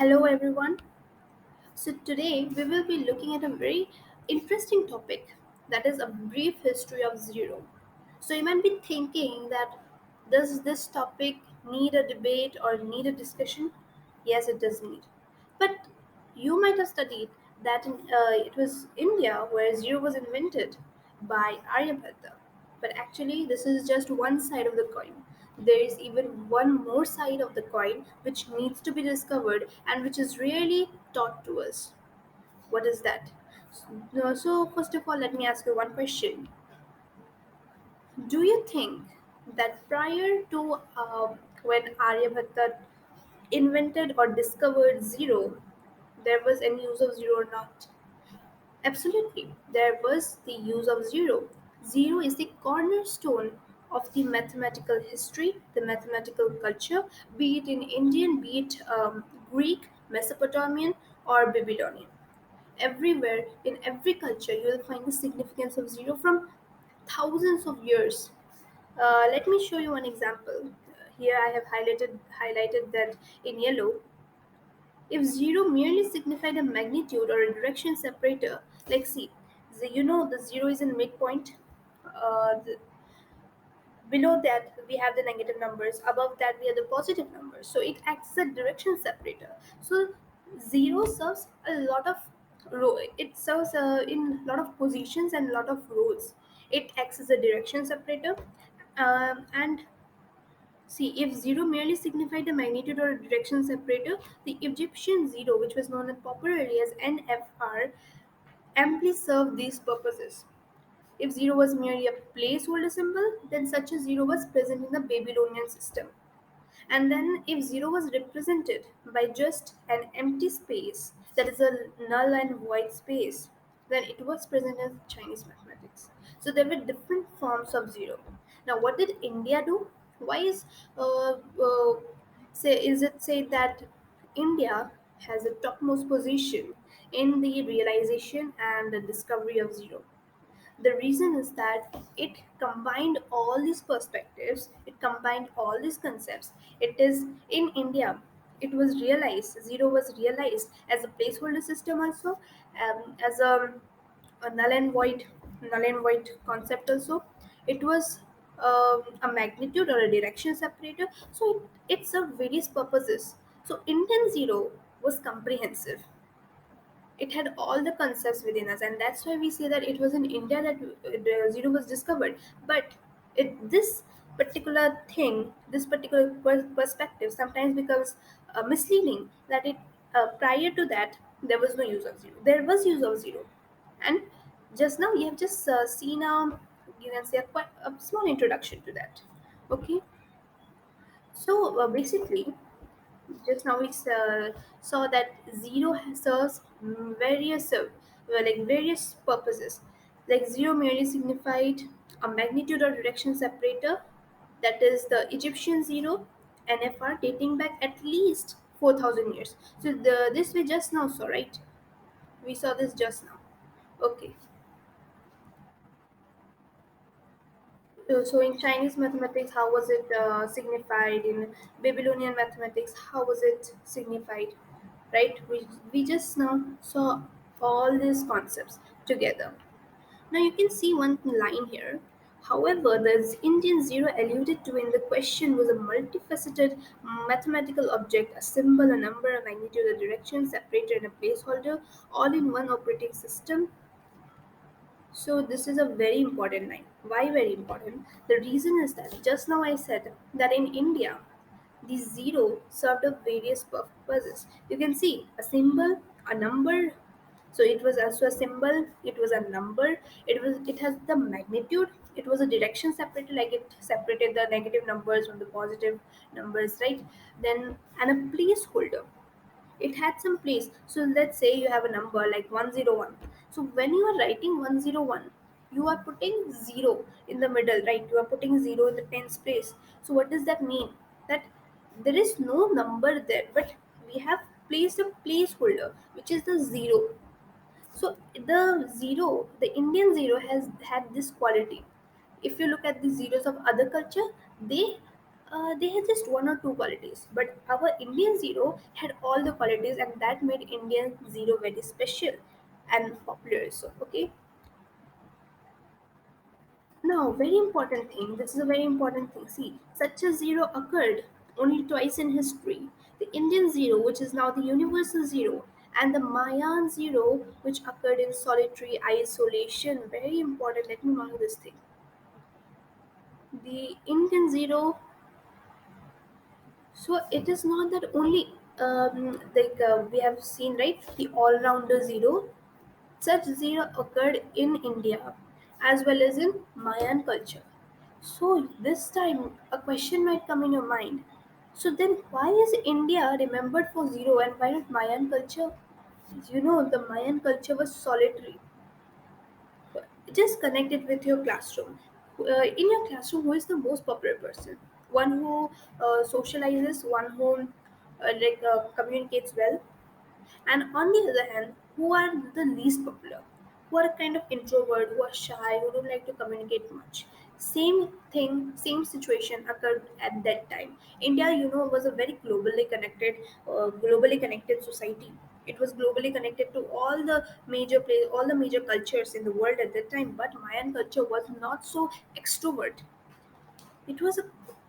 Hello, everyone. So, today we will be looking at a very interesting topic that is a brief history of zero. So, you might be thinking that does this topic need a debate or need a discussion? Yes, it does need. But you might have studied that it was India where zero was invented by Aryabhatta. But actually, this is just one side of the coin. There is even one more side of the coin which needs to be discovered and which is really taught to us. What is that? So, first of all, let me ask you one question. Do you think that prior to when Aryabhatta invented or discovered zero, there was any use of zero or not? Absolutely, there was the use of zero. Zero is the cornerstone of the mathematical history, the mathematical culture, be it in Indian, be it Greek, Mesopotamian, or Babylonian. Everywhere, in every culture, you will find the significance of zero from thousands of years. Let me show you one example. Here I have highlighted that in yellow. If zero merely signified a magnitude or a direction separator, like see, the zero is in midpoint. Below that we have the negative numbers. Above that we have the positive numbers. So it acts as a direction separator. So zero serves a lot of It serves in a lot of positions and a lot of roles. It acts as a direction separator, and see, if zero merely signified a magnitude or a direction separator, the Egyptian zero, which was known popularly as NFR, amply served these purposes. If zero was merely a placeholder symbol, then such a zero was present in the Babylonian system. And then, if zero was represented by just an empty space, that is a null and void space, then it was present in Chinese mathematics. So there were different forms of zero. Now, what did India do? Why uh, uh, is it said that India has a topmost position in the realization and the discovery of zero? The reason is that it combined all these perspectives, it combined all these concepts. It is in India, it was realized, zero was realized as a placeholder system also, as a null and void concept also. It was a magnitude or a direction separator. So it served various purposes. So Indian zero was comprehensive. It had all the concepts within us, and that's why we say that it was in India that the zero was discovered. But this particular thing, this particular perspective sometimes becomes misleading, that it prior to that there was no use of zero. There was use of zero. And just now you have just seen you can say a quite a small introduction to that. Okay. So basically, just now we saw that zero serves various purposes. Like zero merely signified a magnitude or direction separator, that is the Egyptian zero, NFR, dating back at least 4,000 years. So this we just now saw, right? We saw this just now. Okay. So in Chinese mathematics, how was it signified? In Babylonian mathematics, how was it signified? Right? We just now saw all these concepts together. Now you can see one line here. However, the Indian zero alluded to in the question was a multifaceted mathematical object, a symbol, a number, a magnitude, a direction, separator, and a placeholder, all in one operating system. So this is a very important line. Why very important? The reason is that just now I said that in India, the zero served up various purposes. You can see a symbol, a number. So it was also a symbol. It was a number. It has the magnitude. It was a direction separator, like it separated the negative numbers from the positive numbers, right? Then and a placeholder, it had some place. So let's say you have a number like 101. So when you are writing 101, you are putting 0 in the middle, right? You are putting 0 in the tens place. So what does that mean? That there is no number there, but we have placed a placeholder which is the 0. So the Indian zero has had this quality. If you look at the zeros of other culture, they they had just one or two qualities, but our Indian zero had all the qualities, and that made Indian zero very special and popular. So, okay. Now, very important thing. This is a very important thing. See, such a zero occurred only twice in history. The Indian zero, which is now the universal zero, and the Mayan zero, which occurred in solitary isolation. Very important. Let me mark this thing. The Indian zero. So it is not that only we have seen, right, the all-rounder zero. Such zero occurred in India as well as in Mayan culture. So this time a question might come in your mind. So then why is India remembered for zero and why not Mayan culture? The Mayan culture was solitary. Just connect it with your classroom. In your classroom, who is the most popular person? One who socializes, one who communicates well, and on the other hand, who are the least popular, who are kind of introvert, who are shy, who don't like to communicate much. Same thing, same situation occurred at that time. India, was a very globally connected society. It was globally connected to all the major cultures in the world at that time. But Mayan culture was not so extrovert. It was a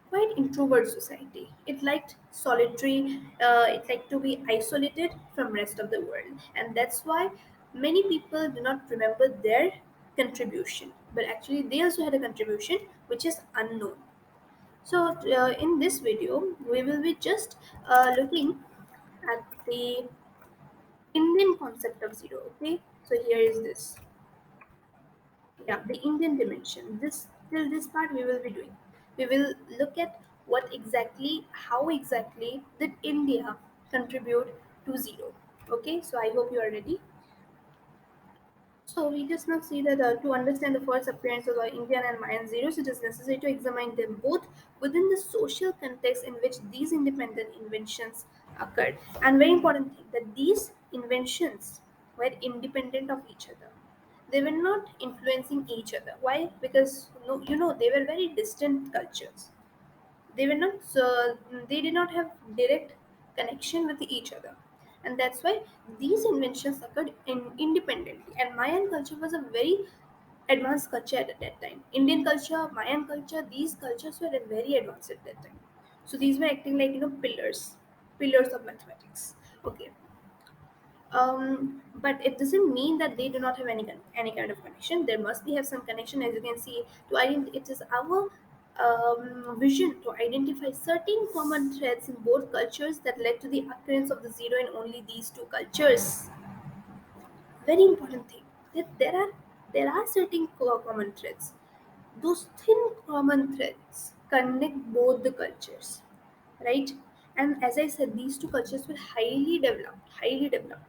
quite introvert society. It liked solitary. It liked to be isolated from rest of the world, and that's why many people do not remember their contribution. But actually, they also had a contribution which is unknown. So, in this video, we will be just looking at the Indian concept of zero. Okay, so here is this. Yeah, the Indian dimension. This till this part we will be doing. We will look at how exactly did India contribute to zero. Okay, so I hope you are ready. So we just now see that to understand the first appearance of the Indian and Mayan zeros, it is necessary to examine them both within the social context in which these independent inventions occurred. And very important thing that these inventions were independent of each other. They were not influencing each other. Why? Because they were very distant cultures. They did not have direct connection with each other, and that's why these inventions occurred independently. And Mayan culture was a very advanced culture at that time. Indian culture, Mayan culture, these cultures were very advanced at that time. So these were acting like pillars of mathematics. Okay. But it doesn't mean that they do not have any kind of connection. There must be have some connection, as you can see. It is our vision to identify certain common threads in both cultures that led to the occurrence of the zero in only these two cultures. Very important thing that there are certain common threads. Those thin common threads connect both the cultures, right? And as I said, these two cultures were highly developed.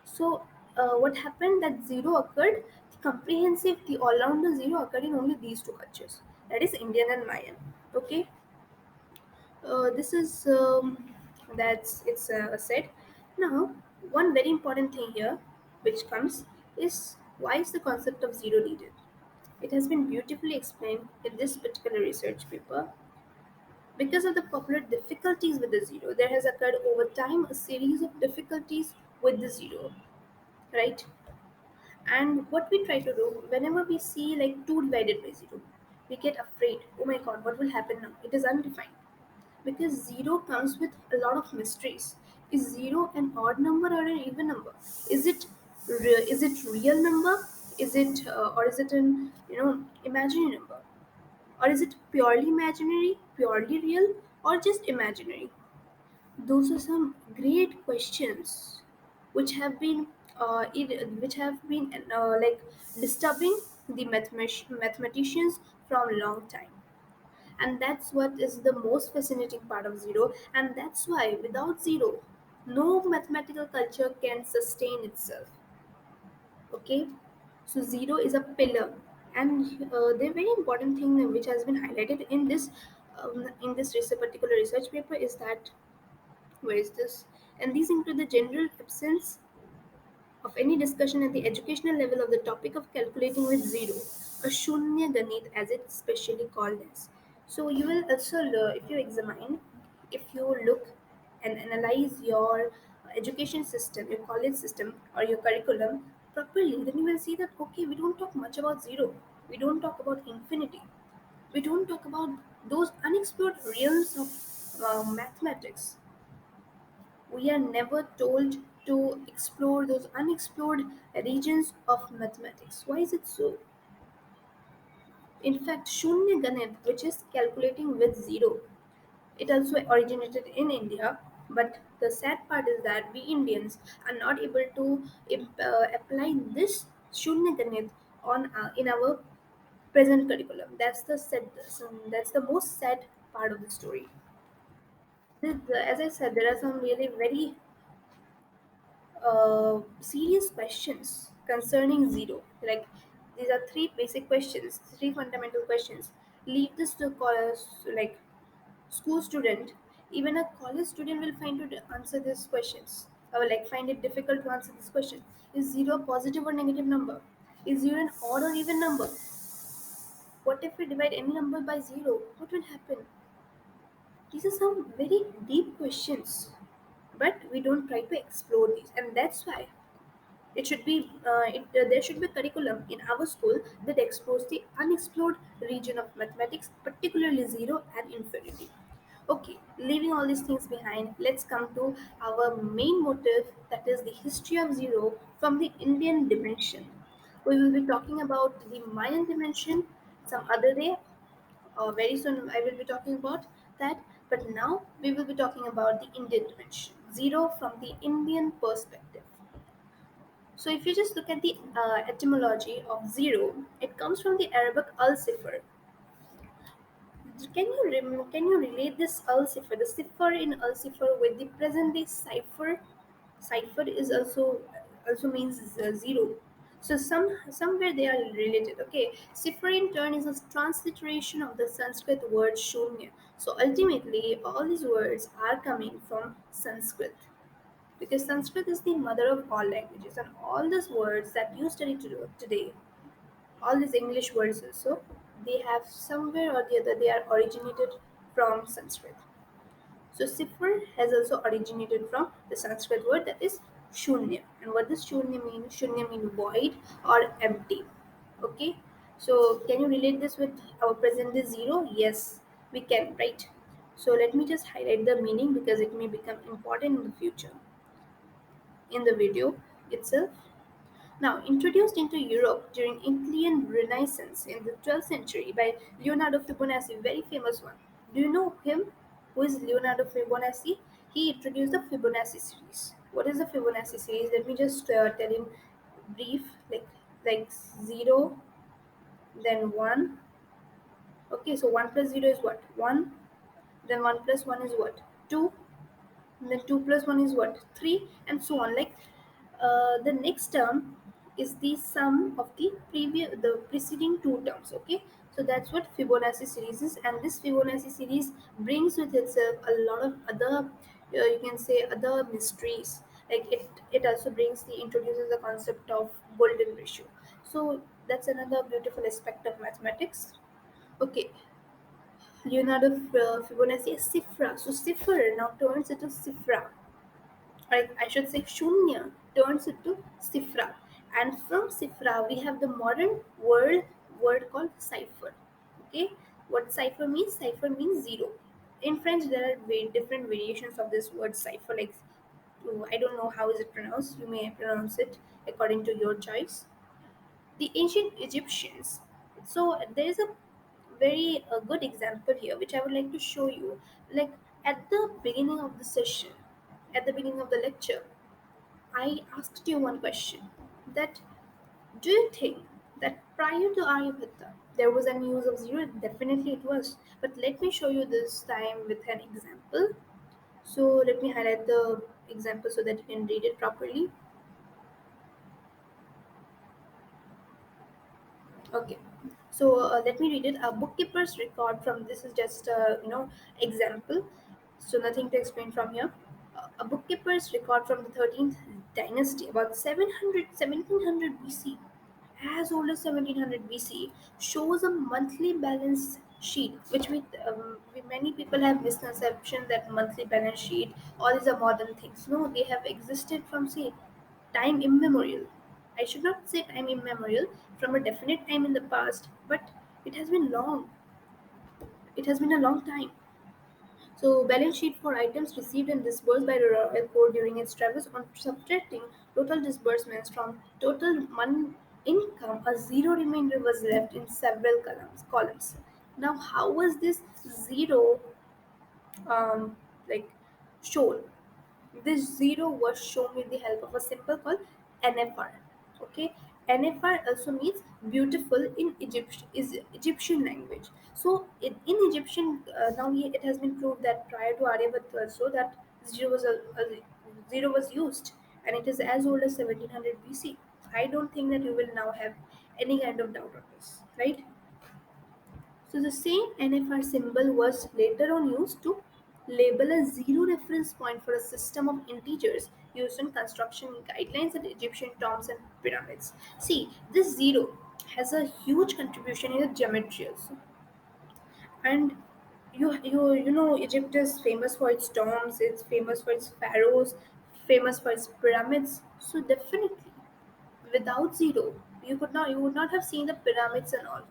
So, what happened that zero occurred, the all-rounder zero occurred in only these two cultures, that is Indian and Mayan. Okay, this is that's it's said. Now, one very important thing here, which comes, is why is the concept of zero needed? It has been beautifully explained in this particular research paper. Because of the popular difficulties with the zero, there has occurred over time a series of difficulties with the zero, right? And what we try to do whenever we see like 2 divided by 0, we get afraid. Oh my god, what will happen now? It is undefined. Because 0 comes with a lot of mysteries. Is 0 an odd number or an even number? Is it real number? Or is it an imaginary number? Or is it purely imaginary, purely real, or just imaginary? Those are some great questions which have been like disturbing the mathematicians from long time. And that's what is the most fascinating part of zero, and that's why without zero no mathematical culture can sustain itself. Okay, so zero is a pillar. And the very important thing which has been highlighted in this particular research paper is that, where is this? And these include the general absence of any discussion at the educational level of the topic of calculating with zero, a Shunya Ganit as it's specially called as. So you will also if you examine, if you look and analyze your education system, your college system, or your curriculum properly, then you will see that okay, we don't talk much about zero, we don't talk about infinity, we don't talk about those unexplored realms of mathematics. We are never told to explore those unexplored regions of mathematics. Why is it so? In fact, Shunya Ganit, which is calculating with zero, it also originated in India, but the sad part is that we Indians are not able to apply this Shunya Ganit on in our present curriculum. That's the most sad part of the story. As I said, there are some really very serious questions concerning zero. Like these are three basic questions, three fundamental questions. Leave this to college, like school student, even a college student will find to answer these questions. Or like find it difficult to answer this question. Is zero a positive or negative number? Is zero an odd or even number? What if we divide any number by zero? What will happen? These are some very deep questions, but we don't try to explore these, and that's why there should be a curriculum in our school that explores the unexplored region of mathematics, particularly zero and infinity. Okay, leaving all these things behind, let's come to our main motive, that is the history of zero from the Indian dimension. We will be talking about the Mayan dimension some other day. Very soon, I will be talking about that. But now, we will be talking about the Indian dimension, zero from the Indian perspective. So if you just look at the etymology of zero, it comes from the Arabic al-sifr. Can you relate this al-sifr, the cipher in al-sifr, with the present day cipher? Cipher is also means zero. So somewhere they are related. Okay, cipher in turn is a transliteration of the Sanskrit word shunya. So ultimately, all these words are coming from Sanskrit, because Sanskrit is the mother of all languages, and all these words that you study today, all these English words also, they have somewhere or the other they are originated from Sanskrit. So Sifr has also originated from the Sanskrit word that is Shunya. And what does Shunya mean? Shunya mean void or empty. Okay. So can you relate this with our present day zero? Yes, we can, right? So let me just highlight the meaning because it may become important in the future in the video itself. Now, introduced into Europe during Italian Renaissance in the 12th century by Leonardo Fibonacci, very famous one. Do you know him? Who is Leonardo Fibonacci? He introduced the Fibonacci series. What is the Fibonacci series? Let me just tell in brief, like zero, then one. Okay, so one plus zero is what? One. Then one plus one is what? Two. And then 2 plus 1 is what? 3, and so on. Like the next term is the sum of the preceding two terms. Okay, so that's what Fibonacci series is, and this Fibonacci series brings with itself a lot of other you can say other mysteries. Like it also introduces the concept of golden ratio. So that's another beautiful aspect of mathematics. Okay, Leonardo Fibonacci is Sifra. So Sifra now turns into Sifra. I should say Shunya turns into Sifra. And from Sifra, we have the modern word called cipher. Okay, what cipher means? Cipher means zero. In French, there are different variations of this word cipher. Like, I don't know how is it pronounced. You may pronounce it according to your choice. The ancient Egyptians. So there is a very good example here, which I would like to show you. Like at the beginning of the session, at the beginning of the lecture, I asked you one question, that do you think that prior to Aryabhatta there was an use of zero? Definitely it was. But let me show you this time with an example. So let me highlight the example so that you can read it properly. Okay. So let me read it. A bookkeeper's record from this is just example. So nothing to explain from here. A bookkeeper's record from the 13th dynasty, about 1700 BC, as old as 1700 BC, shows a monthly balance sheet, which many people have misconception that monthly balance sheet, all these are modern things. No, they have existed from, say, time immemorial. I should not say time immemorial, from a definite time in the past, but it has been long. It has been a long time. So, balance sheet for items received and disbursed by the Royal Court during its travels, on subtracting total disbursements from total income, a zero remainder was left in several columns. Now, how was this zero um, like shown? This zero was shown with the help of a symbol called NFR. Okay, NFR also means beautiful in Egyptian language. So in Egyptian, it has been proved that prior to Aryabhatta also that zero was used, and it is as old as 1700 BC. I don't think that you will now have any kind of doubt on this, right? So the same NFR symbol was later on used to label a zero reference point for a system of integers used in construction guidelines and Egyptian tombs and pyramids. See, this zero has a huge contribution in the geometry also. And you know Egypt is famous for its tombs, it's famous for its pharaohs, famous for its pyramids. So definitely without zero you would not have seen the pyramids and all.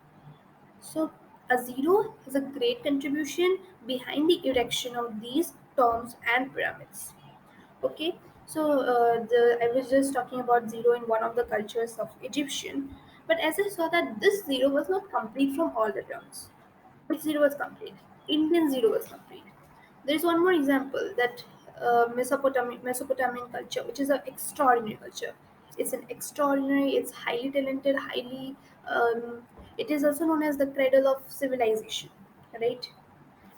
So, a zero is a great contribution behind the erection of these tombs and pyramids. Okay, so I was just talking about zero in one of the cultures of Egyptian, but as I saw that this zero was not complete from all the terms. Which zero was complete? Indian zero was complete. There is one more example that Mesopotamian culture, which is an extraordinary culture. It's an extraordinary. It's highly talented. Highly. Um, it is also known as the cradle of civilization, right?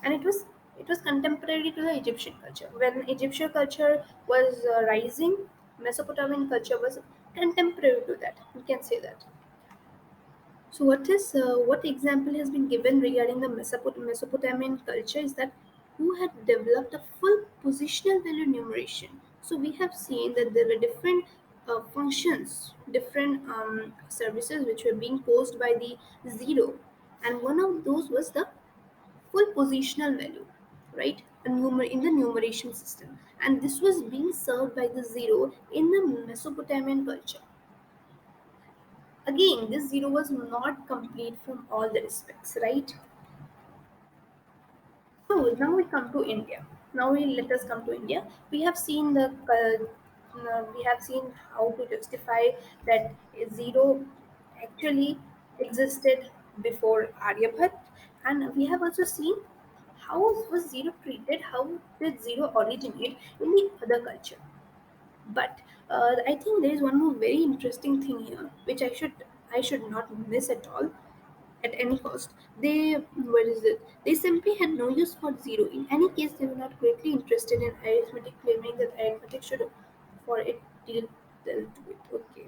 And it was contemporary to the Egyptian culture. When Egyptian culture was rising, Mesopotamian culture was contemporary to that. We can say that. So, what example has been given regarding the Mesopotamian culture is that who had developed a full positional value numeration. So, we have seen that there were different functions, different services which were being posed by the zero, and one of those was the full positional value, right? In the numeration system, and this was being served by the zero in the Mesopotamian culture. Again, this zero was not complete from all the respects, right? So now we come to India. Now we let us come to India. We have seen we have seen how to justify that zero actually existed before Aryabhatta, and we have also seen how was zero treated. How did zero originate in the other culture? But I think there is one more very interesting thing here, which I should not miss at all at any cost. They what is it? They simply had no use for zero. In any case, they were not greatly interested in arithmetic, claiming that arithmetic should for it dealt with. Okay,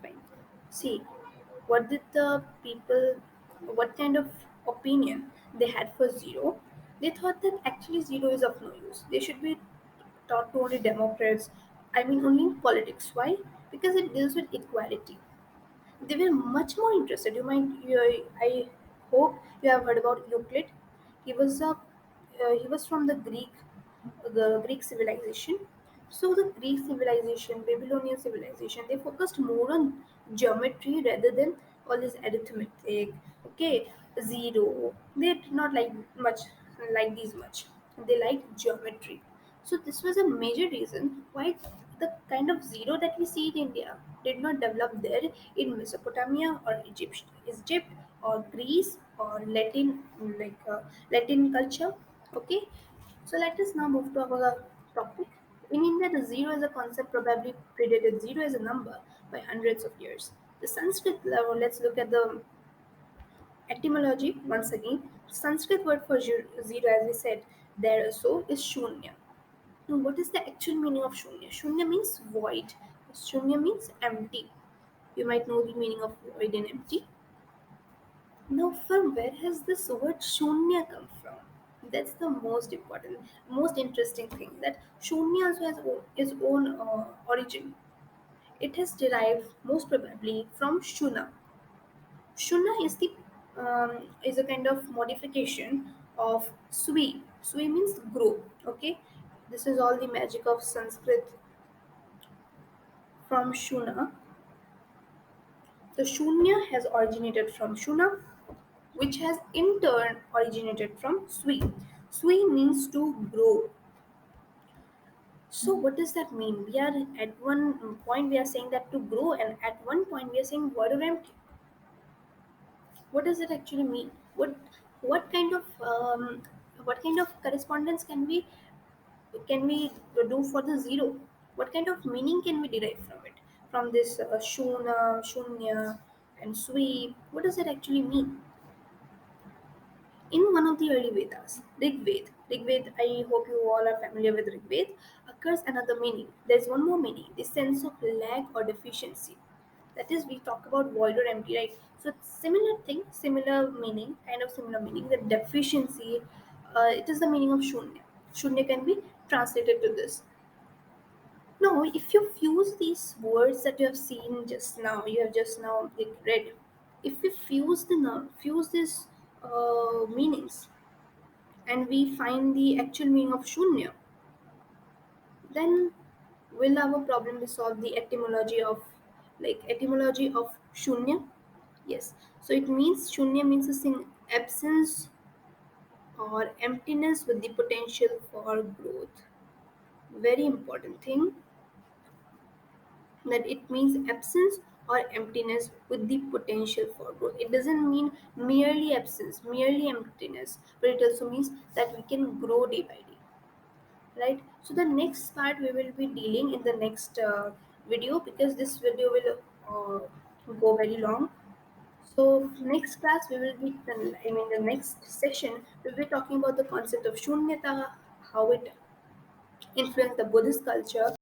fine. See, what did the people? What kind of opinion they had for zero? They thought that actually zero is of no use. They should be taught to only Democrats. I mean, only in politics. Why? Because it deals with equality. They were much more interested. I hope you have heard about Euclid. He was from the Greek civilization. So the Greek civilization, Babylonian civilization, they focused more on geometry rather than all this arithmetic. Okay, zero. They did not like these much. They liked geometry. So this was a major reason why the kind of zero that we see in India did not develop there in Mesopotamia or Egypt or Greece or Latin culture. Okay, so let us now move to our topic. In India, the zero as a concept probably predated zero as a number by hundreds of years. The Sanskrit level, let's look at the etymology once again. Sanskrit word for zero, as we said there also, is shunya. Now, what is the actual meaning of shunya? Shunya means void. Shunya means empty. You might know the meaning of void and empty. Now, from where has this word shunya come from? That's the most important, most interesting thing. That shunya also has its own origin. It has derived most probably from shuna. Shuna is the is a kind of modification of sui. Sui means grow. Okay, this is all the magic of Sanskrit from Shuna. The Shunya has originated from Shuna, which has in turn originated from Sui. Sui means to grow. So what does that mean? We are at one point we are saying that to grow, and at one point we are saying void or empty. What does it actually mean? What kind of correspondence can we do for the zero? What kind of meaning can we derive from it? From this shuna, shunya, and sweep? What does it actually mean? In one of the early Vedas, Rig Ved, I hope you all are familiar with Rig Ved, occurs another meaning. There's one more meaning, the sense of lack or deficiency. That is, we talk about void or empty, right? So similar thing, similar meaning, kind of similar meaning. The deficiency, it is the meaning of shunya. Shunya can be translated to this. Now, if you fuse these words that you have seen just now, you have just now like, read. If we fuse these meanings, and we find the actual meaning of shunya, then will our problem be solved? The etymology of shunya? Yes. So it means shunya means a absence or emptiness with the potential for growth. Very important thing, that it means absence or emptiness with the potential for growth. It doesn't mean merely absence, merely emptiness, but it also means that we can grow day by day. Right, so the next part we will be dealing in the next video, because this video will go very long. So next class we will be, I mean the next session we'll be talking about the concept of shunyata, how it influenced the Buddhist culture.